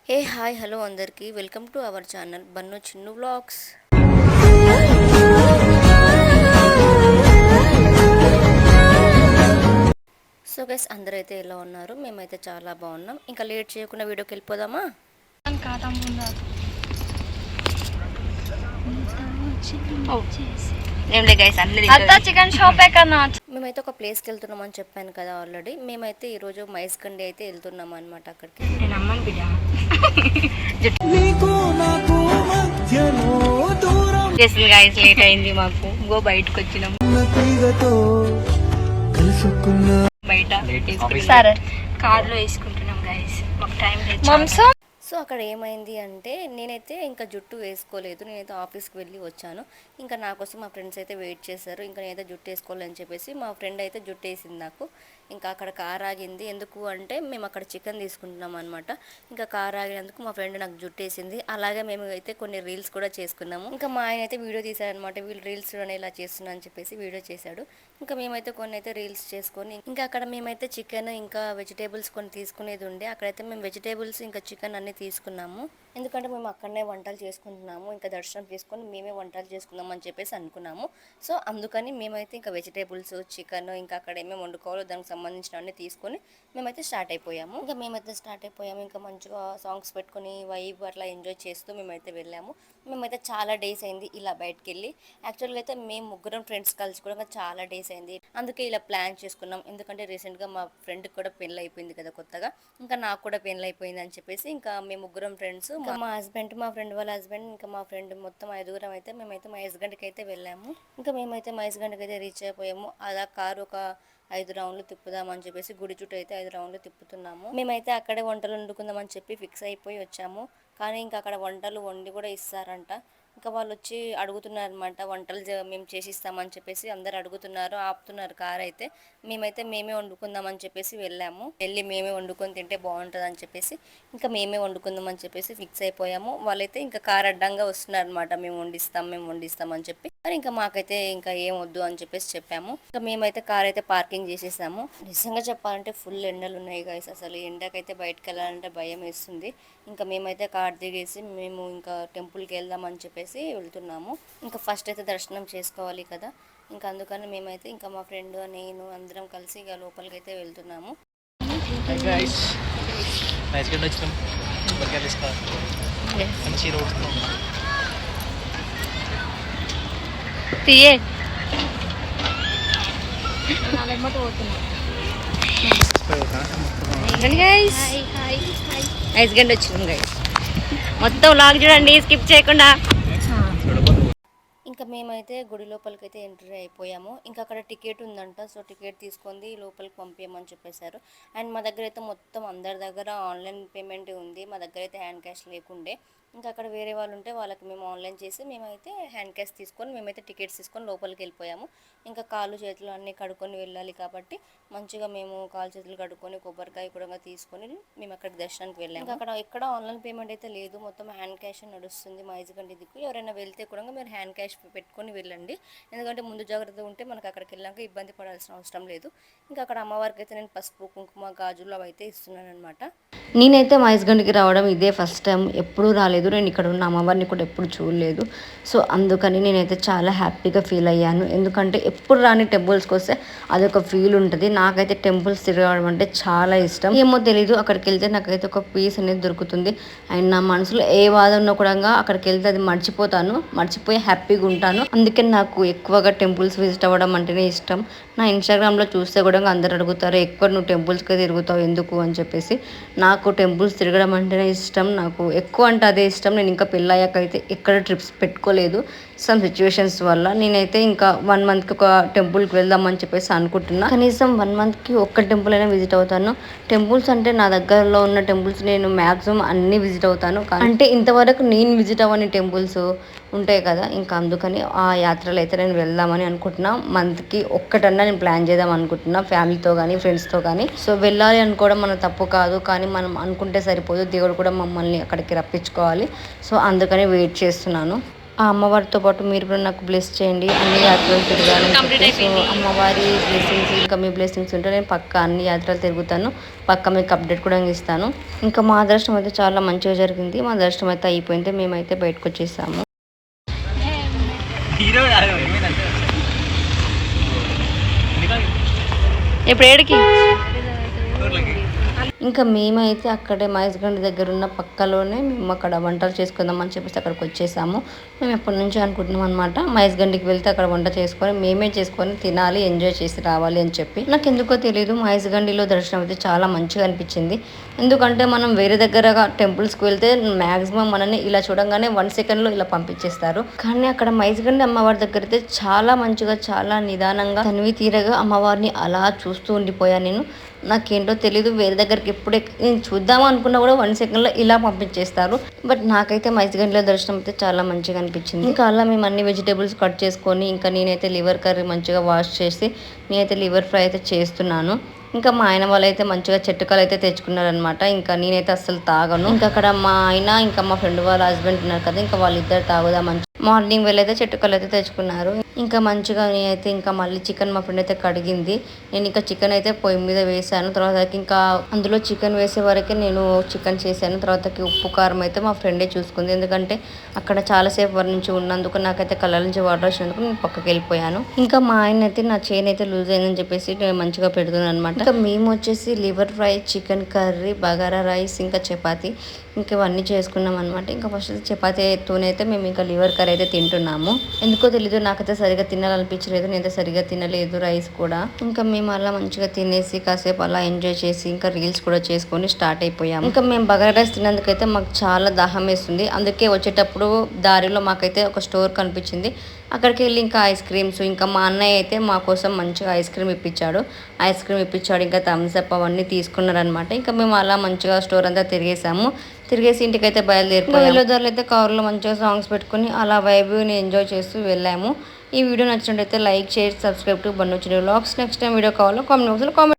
హే hi hello అందరికీ welcome to our channel Bunnu Chinnu vlogs. So guys అందరైతే ఎలా ఉన్నారు? మేమైతే చాలా బాగున్నాం. ఇంకా లేట్ చేయకుండా వీడియోకి వెళ్ళిపోదామా? మేమైతే ఒక ప్లేస్కి వెళ్తున్నాం అని చెప్పాను కదా ఆల్రెడీ. మేమైతే ఈరోజు మైస్ గండి అయితే వెళ్తున్నాం అనమాట. అక్కడికి లేట్ అయింది మాకు. గో బయటకు వచ్చినాం. బయట కార్లో వేసుకుంటున్నాం గైస్. మాకు టైం లేదు. సో అక్కడ ఏమైంది అంటే నేనైతే ఇంకా జుట్టు వేసుకోలేదు. నేనైతే ఆఫీస్కి వెళ్ళి వచ్చాను. ఇంకా నా కోసం మా ఫ్రెండ్స్ అయితే వెయిట్ చేశారు. ఇంకా నేనైతే జుట్టు వేసుకోవాలని చెప్పేసి మా ఫ్రెండ్ అయితే జుట్టు వేసింది నాకు. ఇంకా అక్కడ కార్ ఆగింది. ఎందుకు అంటే మేము అక్కడ చికెన్ తీసుకుంటున్నాం అనమాట. ఇంకా కార్ ఆగినందుకు మా ఫ్రెండ్ నాకు జుట్టు వేసింది. అలాగే మేము అయితే కొన్ని రీల్స్ కూడా చేసుకున్నాము. ఇంకా మా ఆయన అయితే వీడియో తీశారనమాట. వీళ్ళు రీల్స్ చూడని ఇలా చేస్తున్నా అని చెప్పేసి వీడియో చేశాడు. ఇంకా మేమైతే కొన్ని అయితే రీల్స్ చేసుకొని ఇంకా అక్కడ మేమైతే చికెన్ ఇంకా వెజిటేబుల్స్ కొన్ని తీసుకునేది ఉండే. అక్కడైతే మేము వెజిటేబుల్స్ ఇంకా చికెన్ అన్ని తీసుకున్నాము. ఎందుకంటే మేము అక్కడనే వంటలు చేసుకుంటున్నాము. ఇంకా దర్శనం చేసుకొని మేమే వంటలు చేసుకుందాం అని చెప్పేసి అనుకున్నాము. సో అందుకని మేమైతే ఇంకా వెజిటేబుల్స్ చికెన్ ఇంకా అక్కడ ఏమేమి వండుకోవాలో దానికి సంబంధించినవన్నీ తీసుకొని మేమైతే స్టార్ట్ అయిపోయాము. ఇంకా మంచిగా సాంగ్స్ పెట్టుకొని వైబ్ అట్లా ఎంజాయ్ చేస్తూ మేమైతే వెళ్ళాము. మేమైతే చాలా డేస్ అయింది ఇలా బయటకు వెళ్ళి. యాక్చువల్గా అయితే మేము ముగ్గురం ఫ్రెండ్స్ కలిసి కూడా చాలా డేస్ అయింది. అందుకే ఇలా ప్లాన్ చేసుకున్నాం. ఎందుకంటే రీసెంట్గా మా ఫ్రెండ్కి కూడా పెళ్ళి అయిపోయింది కదా కొత్తగా. ఇంకా నాకు కూడా పెళ్ళి అయిపోయింది అని చెప్పేసి ఇంకా మేము ముగ్గురం ఫ్రెండ్స్, మా హస్బెండ్, మా ఫ్రెండ్ వాళ్ళ హస్బెండ్, ఇంకా మా ఫ్రెండ్ మొత్తం 5గురం అయితే మేమైతే మైస్గండ్కి అయితే వెళ్ళాము. ఇంకా మేమైతే మైస్గండ్కి అయితే రీచ్ అయిపోయాము. అలా కారు ఒక 5 రౌండ్లు తిప్పుదామని చెప్పేసి గుడి చుట్టూ అయితే 5 రౌండ్లు తిప్పుతున్నాము. మేమైతే అక్కడే వంటలు వండుకుందామని చెప్పి ఫిక్స్ అయిపోయి వచ్చాము. కానీ ఇంకా అక్కడ వంటలు వండి కూడా ఇస్తారంట. ఇంకా వాళ్ళు వచ్చి అడుగుతున్నారు అనమాట, వంటలు మేము చేసిస్తామని చెప్పేసి అందరు అడుగుతున్నారు, ఆపుతున్నారు కార్ అయితే. మేమే వండుకుందామని చెప్పేసి వెళ్ళి మేమే వండుకొని తింటే బాగుంటుంది అని చెప్పేసి ఇంకా మేమే వండుకుందామని చెప్పేసి ఫిక్స్ అయిపోయాము. వాళ్ళైతే ఇంకా కార్ అడ్డంగా వస్తున్నారు అనమాట, మేము వండిస్తాం అని చెప్పి. కానీ ఇంకా మాకైతే ఇంకా ఏం వద్దు అని చెప్పేసి చెప్పాము. ఇంకా మేమైతే కార్ అయితే పార్కింగ్ చేసేసాము. నిజంగా చెప్పాలంటే ఫుల్ ఎండలు ఉన్నాయి గైస్. అసలు ఎండకైతే బయటకు వెళ్ళాలంటే భయం వేస్తుంది. ఇంకా మేమైతే కార్ దిగేసి మేము ఇంకా టెంపుల్కి వెళ్దామని చెప్పేసి వెళ్తున్నాము. ఇంకా ఫస్ట్ అయితే దర్శనం చేసుకోవాలి కదా. ఇంకా అందుకని మేమైతే ఇంకా మా ఫ్రెండ్ నేను అందరం కలిసి ఇక లోపలికి అయితే వెళ్తున్నాము. ఐస్గండ్ వచ్చినాం గైస్. మొత్తం లాగ్ చూడండి స్కిప్ చేయకుండా. ఇంకా మేమైతే గుడి లోపలికి అయితే ఎంట్రీ అయిపోయాము. ఇంకా అక్కడ టికెట్ ఉందంట. సో టికెట్ తీసుకొని లోపలికి పంపించమని చెప్పేశారు. అండ్ మా దగ్గర అయితే మొత్తం అందరి దగ్గర ఆన్లైన్ పేమెంట్ ఉంది. మా దగ్గర అయితే హ్యాండ్ క్యాష్ లేకుండే. ఇంకా అక్కడ వేరే వాళ్ళు ఉంటే వాళ్ళకి మేము ఆన్లైన్ చేసి మేమైతే హ్యాండ్ క్యాష్ తీసుకొని మేమైతే టికెట్స్ తీసుకొని లోపలికి వెళ్ళిపోయాము. ఇంకా కాళ్ళు చేతులు అన్నీ కడుక్కొని వెళ్ళాలి కాబట్టి మంచిగా మేము కాళ్ళు చేతులు కడుక్కొని కొబ్బరికాయ కూడా తీసుకొని మేము అక్కడికి దర్శనానికి వెళ్ళాము. ఇంకా అక్కడ ఎక్కడ ఆన్లైన్ పేమెంట్ అయితే లేదు, మొత్తం హ్యాండ్ క్యాష్ నడుస్తుంది మైజ్గండి దిక్కు. ఎవరైనా వెళ్తే కూడా మీరు హ్యాండ్ క్యాష్ పెట్టుకొని వెళ్ళండి. ఎందుకంటే ముందు జాగ్రత్త ఉంటే మనకు అక్కడికి వెళ్ళాక ఇబ్బంది పడాల్సిన అవసరం లేదు. ఇంకా అక్కడ అమ్మవారికి అయితే నేను పసుపు కుంకుమ గాజులు అవి అయితే ఇస్తున్నాను అనమాట. నేనైతే మైస్గండ్కి రావడం ఇదే ఫస్ట్ టైం. ఎప్పుడూ రాలేదు. నేను ఇక్కడ ఉన్న అమ్మవారిని కూడా ఎప్పుడు చూడలేదు. సో అందుకని నేనైతే చాలా హ్యాపీగా ఫీల్ అయ్యాను. ఎందుకంటే ఎప్పుడు రాని టెంపుల్స్కి వస్తే అదొక ఫీల్ ఉంటుంది. నాకైతే టెంపుల్స్ తిరగడం అంటే చాలా ఇష్టం. ఏమో తెలీదు, అక్కడికి వెళ్తే నాకైతే ఒక పీస్ అనేది దొరుకుతుంది. అండ్ నా మనసులో ఏ బాధ ఉన్నా కూడా అక్కడికి వెళ్తే అది మర్చిపోయి హ్యాపీగా ఉంటాను. అందుకే నాకు ఎక్కువగా టెంపుల్స్ విజిట్ అవ్వడం అంటేనే ఇష్టం. నా ఇన్స్టాగ్రామ్లో చూస్తే కూడా అందరు అడుగుతారు, ఎక్కువ నువ్వు టెంపుల్స్కి తిరుగుతావు ఎందుకు అని చెప్పేసి. నాకు టెంపుల్స్ తిరగడం అంటేనే ఇష్టం. నాకు ఎక్కువ అంటే అదే ఇష్టం. నేను ఇంకా పెళ్ళయ్యాక అయితే ఎక్కడ ట్రిప్స్ పెట్టుకోలేదు సమ్ సిచ్యువేషన్స్ వల్ల. నేనైతే ఇంకా 1 మంత్కి ఒక టెంపుల్కి వెళ్దామని చెప్పేసి అనుకుంటున్నా. కనీసం 1 మంత్కి ఒక్క టెంపుల్ అయినా విజిట్ అవుతాను. టెంపుల్స్ అంటే నా దగ్గరలో ఉన్న టెంపుల్స్ నేను మ్యాక్సిమం అన్నీ విజిట్ అవుతాను. అంటే ఇంతవరకు నేను విజిట్ అవ్వని టెంపుల్స్ ఉంటాయి కదా, ఇంకా అందుకని ఆ యాత్రలు అయితే నేను వెళ్దామని అనుకుంటున్నా. మంత్కి ఒక్కటన్నా నేను ప్లాన్ చేద్దాం అనుకుంటున్నా, ఫ్యామిలీతో కానీ ఫ్రెండ్స్తో కానీ. సో వెళ్ళాలి అనుకోవడం మన తప్పు కాదు, కానీ మనం అనుకుంటే సరిపోదు. దేవుడు కూడా మమ్మల్ని అక్కడికి రప్పించుకోవాలి. సో అందుకని వెయిట్ చేస్తున్నాను. ఆ అమ్మవారితో పాటు మీరు కూడా నాకు బ్లెస్ చేయండి, అన్ని యాత్రలు తిరగాలని చెప్పి. సో అమ్మవారి బ్లెస్సింగ్స్ ఇంకా మీ బ్లెస్సింగ్స్ ఉంటే నేను పక్కా అన్ని యాత్రలు తిరుగుతాను, పక్కా మీకు అప్డేట్ కూడా ఇస్తాను. ఇంకా మా దర్శనం అయితే చాలా మంచిగా జరిగింది. మా దర్శనం అయితే అయిపోయింది, మేమైతే బయటకు వచ్చేసాము. ఇప్పుడు ఏడికి ఇంకా మేమైతే అక్కడే మహేష్గంజ్ దగ్గర ఉన్న పక్కలోనే మేము అక్కడ వంటలు చేసుకుందాం అని చెప్పేసి అక్కడికి వచ్చేసాము. మేము ఎప్పటి నుంచో అనుకుంటున్నాం అనమాట, మహేష్గంజ్కి వెళ్తే అక్కడ వంట చేసుకొని మేమే చేసుకొని తినాలి, ఎంజాయ్ చేసి రావాలి అని చెప్పి. నాకు ఎందుకో తెలియదు, మహేష్గంజ్లో దర్శనం అయితే చాలా మంచిగా అనిపించింది. ఎందుకంటే మనం వేరే దగ్గర టెంపుల్స్కి వెళ్తే మ్యాక్సిమం మనని ఇలా చూడంగానే 1 సెకండ్లో ఇలా పంపించేస్తారు. కానీ అక్కడ మహేష్గంజ్ అమ్మవారి దగ్గర అయితే చాలా మంచిగా, చాలా నిదానంగా తనివి తీరగా అమ్మవారిని అలా చూస్తూ ఉండిపోయాను నేను. నాకేంటో తెలీదు, వేరే దగ్గరికి ఎప్పుడు నేను చూద్దాం అనుకున్నా కూడా 1 సెకండ్లో ఇలా పంపించేస్తారు. బట్ నాకైతే మహేష్గంజ్లో దర్శనం అయితే చాలా మంచిగా అనిపించింది. ఇంకా అలా మేము అన్ని వెజిటేబుల్స్ కట్ చేసుకొని ఇంకా నేనైతే లివర్ కర్రీ మంచిగా వాష్ చేసి నేనైతే లివర్ ఫ్రై అయితే చేస్తున్నాను. ఇంకా మా ఆయన వాళ్ళు అయితే మంచిగా చెట్టుకాలు అయితే తెచ్చుకున్నారనమాట. ఇంకా నేనైతే అస్సలు తాగను. ఇంకా అక్కడ మా ఆయన ఇంకా మా ఫ్రెండ్ వాళ్ళ హస్బెండ్ ఉన్నారు కదా, ఇంకా వాళ్ళిద్దరు తాగుదామని మార్నింగ్ వెళ్ళైతే చెట్టుకలు అయితే తెచ్చుకున్నారు. ఇంకా మంచిగా నేనైతే ఇంకా మళ్ళీ చికెన్ మా ఫ్రెండ్ అయితే కడిగింది. నేను ఇంకా చికెన్ అయితే పొయ్యి మీద వేసాను. తర్వాతకి ఇంకా అందులో చికెన్ వేసే వరకే నేను చికెన్ చేశాను. తర్వాతకి ఉప్పు కారం అయితే మా ఫ్రెండే చూసుకుంది, ఎందుకంటే అక్కడ చాలాసేపు వరకు నుంచి ఉన్నందుకు నాకైతే కళ్ళ నుంచి వాటర్ వచ్చినందుకు నేను పక్కకి వెళ్ళిపోయాను. ఇంకా మా ఆయన అయితే నా చైన్ అయితే లూజ్ అయిందని చెప్పేసి నేను మంచిగా పెడుతున్నాను అనమాట. ఇంకా మేము వచ్చేసి liver fry, chicken curry, bagara rice, ఇంకా చపాతి ఇంకా ఇవన్నీ చేసుకున్నాం అనమాట. ఇంకా ఫస్ట్ చపాతీతోనైతే మేము ఇంకా లివర్ కర్రీ అయితే తింటున్నాము. ఎందుకో తెలీదు, నాకైతే సరిగా తినాలనిపించలేదు, నేనైతే సరిగా తినలేదు రైస్ కూడా. ఇంకా మేము అలా మంచిగా తినేసి కాసేపు అలా ఎంజాయ్ చేసి ఇంకా రీల్స్ కూడా చేసుకొని స్టార్ట్ అయిపోయాము. ఇంకా మేము బగారా రైస్ తిన్నందుకైతే మాకు చాలా దాహం వేస్తుంది. అందుకే వచ్చేటప్పుడు దారిలో మాకైతే ఒక స్టోర్ కనిపించింది, అక్కడికి వెళ్ళి ఇంకా ఐస్ క్రీమ్స్, ఇంకా మా అన్నయ్య అయితే మా కోసం మంచిగా ఐస్ క్రీమ్ ఇప్పించాడు, ఇంకా థమ్స్ అప్ అవన్నీ తీసుకున్నారనమాట. ఇంకా మేము అలా మంచిగా స్టోర్ అంతా తిరిగేసి ఇంటికైతే బయలుదేరిపోయాము. వెళ్ళేదారులు అయితే కారులో మంచిగా సాంగ్స్ పెట్టుకుని అలా వైబ్ని ఎంజాయ్ చేస్తూ వెళ్ళాము. ఈ వీడియో నచ్చినట్టయితే like, share, subscribe to Bannu vlogs. Next time video కావాలో కామెంట్ బాక్స్లో కామెంట్